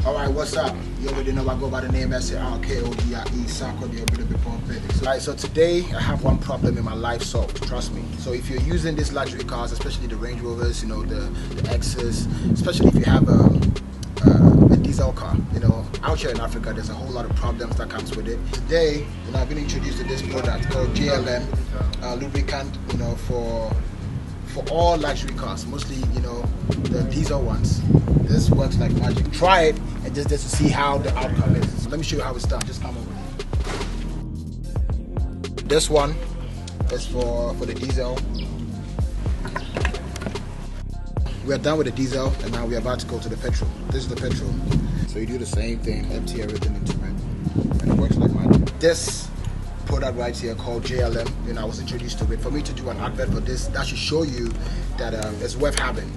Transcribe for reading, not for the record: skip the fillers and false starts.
Alright, what's up? You already know I go by the name Sarkodie, Sarkodie, a little bit pompous. Alright, so today I have one problem in my life solved, trust me. So if you're using these luxury cars, especially the Range Rovers, you know, the X's, especially if you have a diesel car, you know, out here in Africa there's a whole lot of problems that comes with it. Today, you know, I've been introduced to this product called JLM Lubricant, you know, for all luxury cars, mostly, you know, the diesel ones. This works like magic. Try it and just to see how the outcome is. So let me show you how it's done. Just come over here. This one is for the diesel. We're done with the diesel and now we're about to go to the petrol. This is the petrol. So you do the same thing, empty everything into it, and it works like magic. This product right here called JLM, you know, I was introduced to it. For me to do an advert for this, that should show you that it's worth having.